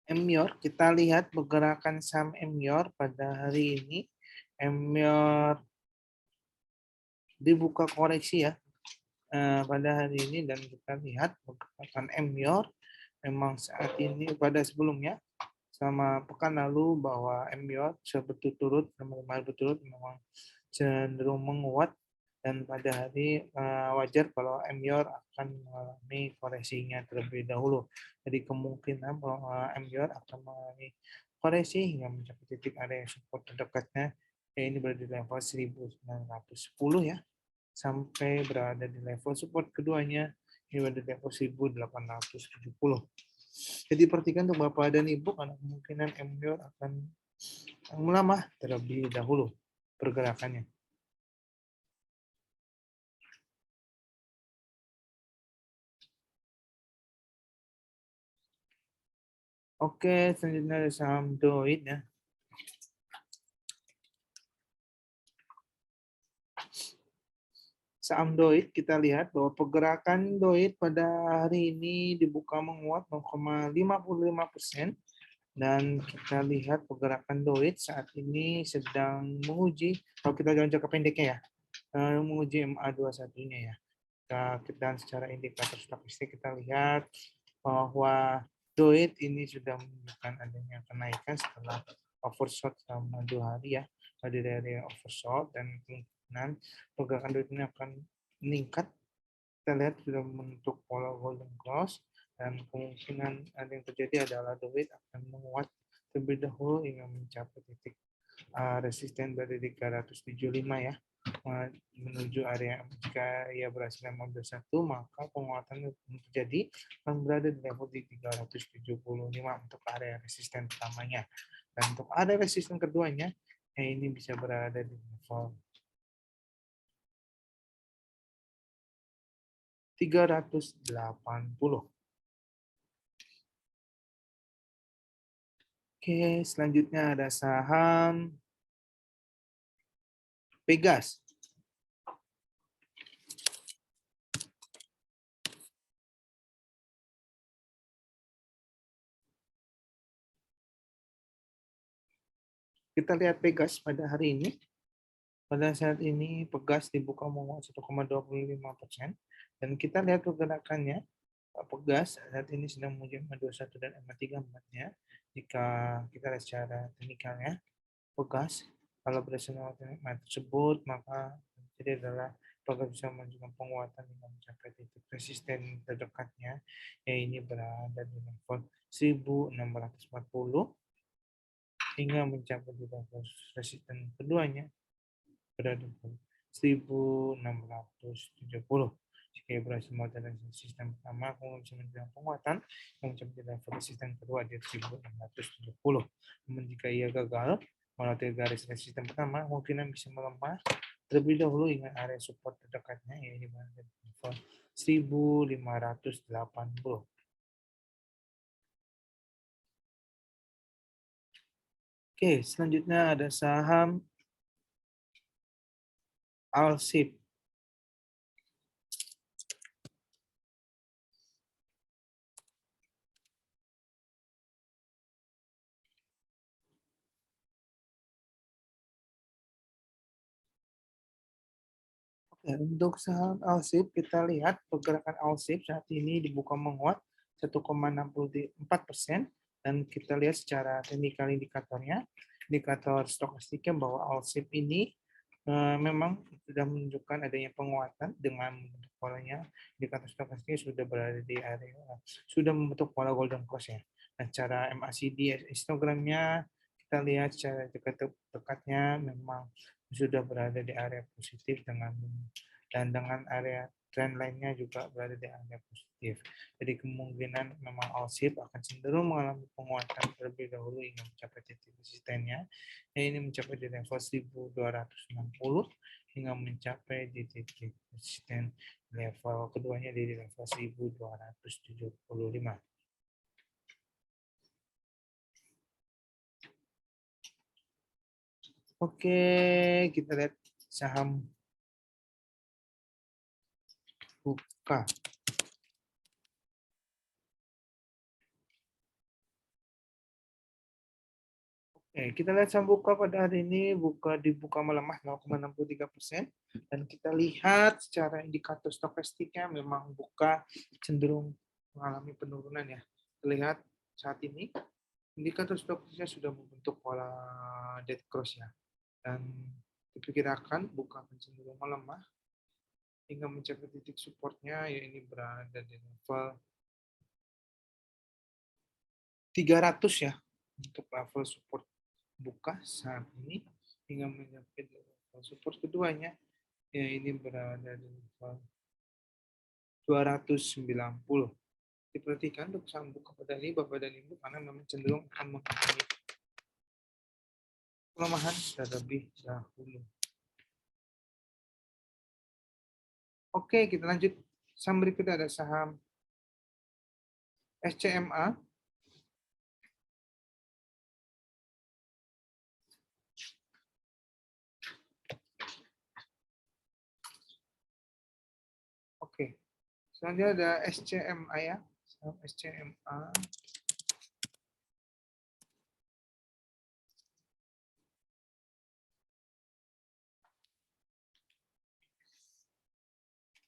Emyor, kita lihat pergerakan saham Emyor pada hari ini. Emyor dibuka koreksi ya pada hari ini dan kita lihat pergerakan Emyor memang saat ini pada sebelumnya sama pekan lalu bahwa Emyor berturut-turut memang cenderung menguat dan pada hari wajar kalau Emyor akan mengalami koreksinya terlebih dahulu. Jadi kemungkinan bahwa Emyor akan mengalami koreksi hingga mencapai titik area support terdekatnya ini berada di level 1910 ya sampai berada di level support keduanya ini berada di level 1870. Jadi perhatikan untuk Bapak dan Ibu karena kemungkinan Emyor akan melamah terlebih dahulu pergerakannya. Oke, selanjutnya ada saham Doit ya. Saham Doit kita lihat bahwa pergerakan Doit pada hari ini dibuka menguat 0,55% dan kita lihat pergerakan Doit saat ini sedang menguji kalau kita jalan jangka pendeknya ya menguji MA21-nya ya. Dan secara indikator statistik kita lihat bahwa Doit ini sudah menunjukkan adanya kenaikan setelah overshot selama 2 hari ya dari area overshot dan kemungkinan pergerakan Doit ini akan meningkat. Kita lihat sudah membentuk pola golden cross dan kemungkinan ada yang terjadi adalah Doit akan menguat terlebih dahulu hingga mencapai titik resisten dari 375 ya menuju area jika ia berhasil mengambil satu maka penguatan terjadi akan berada di level di 375 untuk area resisten pertamanya dan untuk area resisten keduanya ini bisa berada di level 380. Oke, selanjutnya ada saham Pegas. Kita lihat Pegas pada hari ini. Pada saat ini Pegas dibuka menguat 1,25% dan kita lihat pergerakannya Pegas saat ini sedang menguji MA21 dan MA34-nya. Jika kita lihat secara teknikalnya, Pegas kalau berhasil melewati MA tersebut maka jadi adalah Pegas bisa menunjukkan penguatan hingga mencapai titik resisten terdekatnya yang ini berada di level 1640 hingga mencapai di level resisten keduanya berada di 1670. Jika berhasil melewati sistem pertama, kamu bisa menunjukkan penguatan yang mencapai level resisten kedua di 1670. Namun jika ia gagal melewati garis resisten pertama, kemungkinan bisa melemah terlebih dahulu hingga area support terdekatnya yaitu berada di level 1580. Oke, selanjutnya ada saham Alsip. Oke, untuk saham Alsip kita lihat pergerakan Alsip saat ini dibuka menguat 1,64% dan kita lihat secara teknikal indikatornya, indikator stokastiknya bahwa Alsip ini memang sudah menunjukkan adanya penguatan dengan membentuk polanya. Indikator stokastiknya sudah berada di area sudah membentuk pola golden cross ya. Nah, cara MACD histogramnya kita lihat secara dekat-dekatnya memang sudah berada di area positif dengan area trend lainnya juga berada di area positif. Jadi kemungkinan memang Alsip akan cenderung mengalami penguatan terlebih dahulu hingga mencapai titik resistennya. Ini mencapai di level 1260 hingga mencapai di titik resisten level keduanya di level 1275. Oke, kita lihat saham buka. Oke, kita lihat saham buka pada hari ini dibuka melemah 0,63% dan kita lihat secara indikator stokastiknya memang buka cenderung mengalami penurunan ya. Terlihat saat ini indikator stokastiknya sudah membentuk pola dead cross ya dan diperkirakan buka akan cenderung melemah hingga mencapai titik supportnya ya ini berada di level 300 ya untuk level support buka saat ini hingga mencapai level support keduanya ya ini berada di level 290. Diperhatikan untuk saham buka pada ini Bapak dan Ibu karena memang cenderung akan mengalami pelemahan terlebih dahulu. Oke, kita lanjut. Saham berikutnya ada saham SCMA. Oke, selanjutnya ada SCMA ya. Saham SCMA.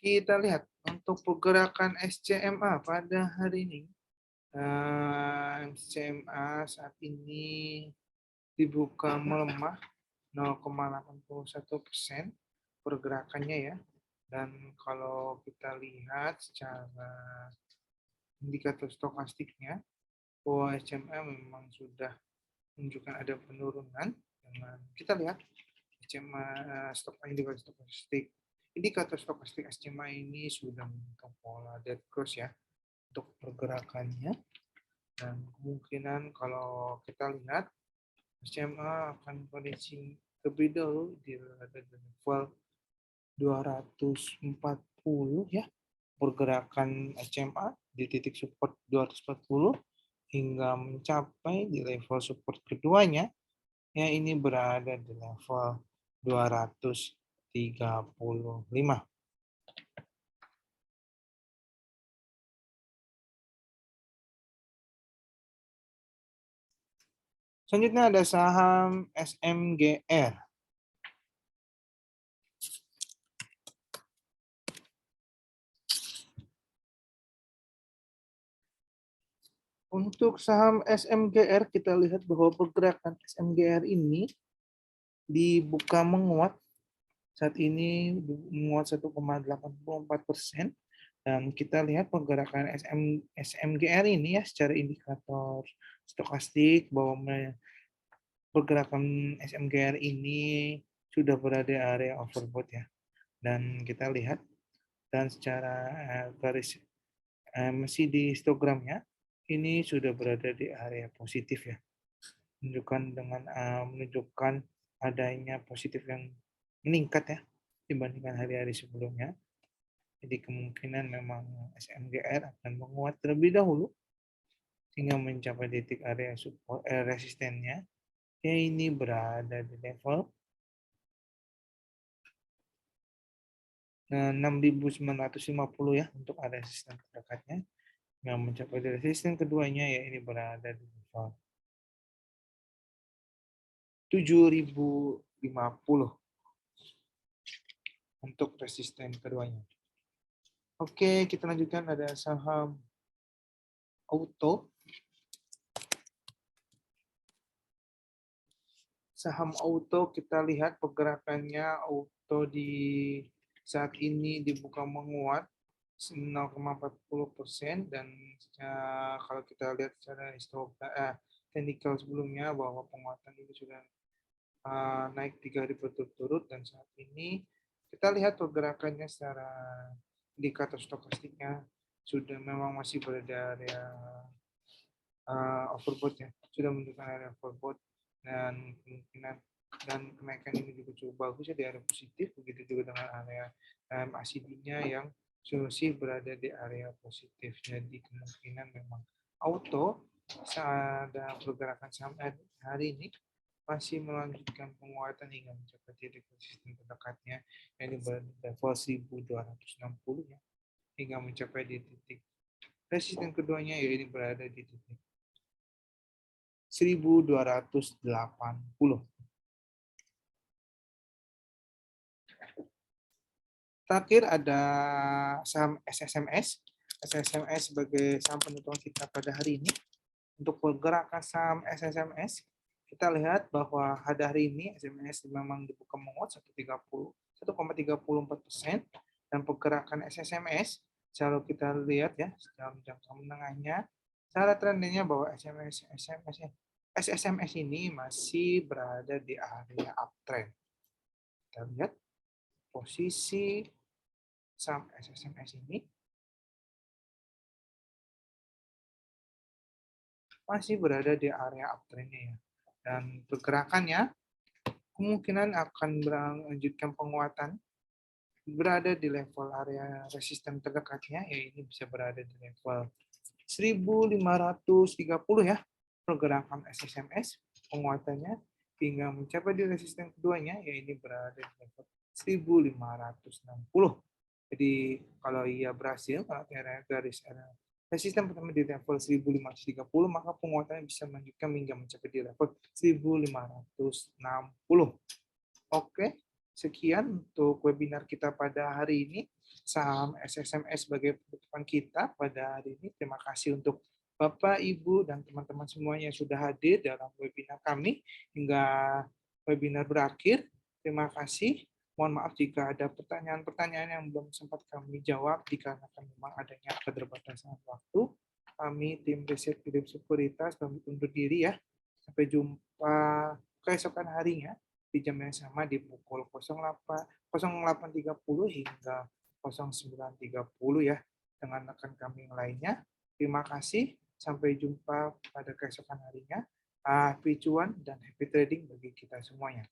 Kita lihat untuk pergerakan SCMA pada hari ini. SCMA saat ini dibuka melemah 0,81% pergerakannya ya. Dan kalau kita lihat secara indikator stokastiknya, bahwa SCMA memang sudah menunjukkan ada penurunan. Dengan kita lihat SCMA indikator stokastik SCMA ini sudah membentuk pola dead cross ya untuk pergerakannya. Dan kemungkinan kalau kita lihat SCMA akan kondisi terlebih dahulu di level 240 ya pergerakan SCMA di titik support 240 hingga mencapai di level support keduanya ya ini berada di level 235. Selanjutnya ada saham SMGR. Untuk saham SMGR kita lihat bahwa pergerakan SMGR ini dibuka menguat saat ini menguat 1,84% dan kita lihat pergerakan SMGR ini ya secara indikator stokastik bahwa pergerakan SMGR ini sudah berada di area overbought ya dan kita lihat dan secara garis masih di histogramnya ini sudah berada di area positif ya menunjukkan adanya positif yang meningkat ya dibandingkan hari-hari sebelumnya. Jadi kemungkinan memang SMGR akan menguat terlebih dahulu sehingga mencapai titik area support resistennya Ya, ini berada di level 6.950 ya untuk area resisten terdekatnya. Yang mencapai di resisten keduanya ya ini berada di level 7.050 untuk resisten keduanya. Oke, kita lanjutkan ada saham auto. Saham auto kita lihat pergerakannya auto di saat ini dibuka menguat 0,40% dan kalau kita lihat secara teknikal sebelumnya bahwa penguatan ini sudah naik 3 hari berturut-turut dan saat ini kita lihat pergerakannya secara indikator stokastiknya sudah memang masih berada area overbought ya, sudah menunjukkan area overbought dan kemungkinan dan kenaikan ini juga cukup bagus ya di area positif, begitu juga dengan area MACD-nya yang masih berada di area positif. Jadi kemungkinan memang auto saat ada pergerakan saham hari ini masih melanjutkan penguatan hingga mencapai titik resisten terdekatnya yang di level 1.260 ya, hingga mencapai di titik resisten keduanya yaitu berada di titik 1.280. Terakhir ada saham SSMS. SSMS sebagai saham penutupan kita pada hari ini. Untuk pergerakan saham SSMS, kita lihat bahwa pada hari ini SSMS memang dibuka menguat 1,34% dan pergerakan SSMS kalau kita lihat ya dalam jangka menengahnya, cara trennya bahwa SSMS ini masih berada di area uptrend. Kita lihat posisi saham SSMS ini masih berada di area uptrend-nya ya. Dan pergerakannya kemungkinan akan melanjutkan penguatan berada di level area resisten terdekatnya, yaitu bisa berada di level 1.530 ya. Pergerakan SSMS penguatannya hingga mencapai di resisten keduanya, yaitu berada di level 1.560. Jadi kalau ia berhasil, kalau garis resisten pertama di level 1.530, maka penguatannya bisa melanjutkan hingga mencapai di level 1.560. Oke, sekian untuk webinar kita pada hari ini. Saham SSMS sebagai penutupan kita pada hari ini. Terima kasih untuk Bapak, Ibu, dan teman-teman semuanya yang sudah hadir dalam webinar kami hingga webinar berakhir. Terima kasih. Mohon maaf jika ada pertanyaan-pertanyaan yang belum sempat kami jawab dikarenakan memang adanya keterbatasan waktu. Kami tim riset Philips Sekuritas kami undur diri ya. Sampai jumpa keesokan harinya di jam yang sama di pukul 08.30 hingga 09.30 ya dengan rekan kami yang lainnya. Terima kasih. Sampai jumpa pada keesokan harinya. Happy cuan dan happy trading bagi kita semuanya.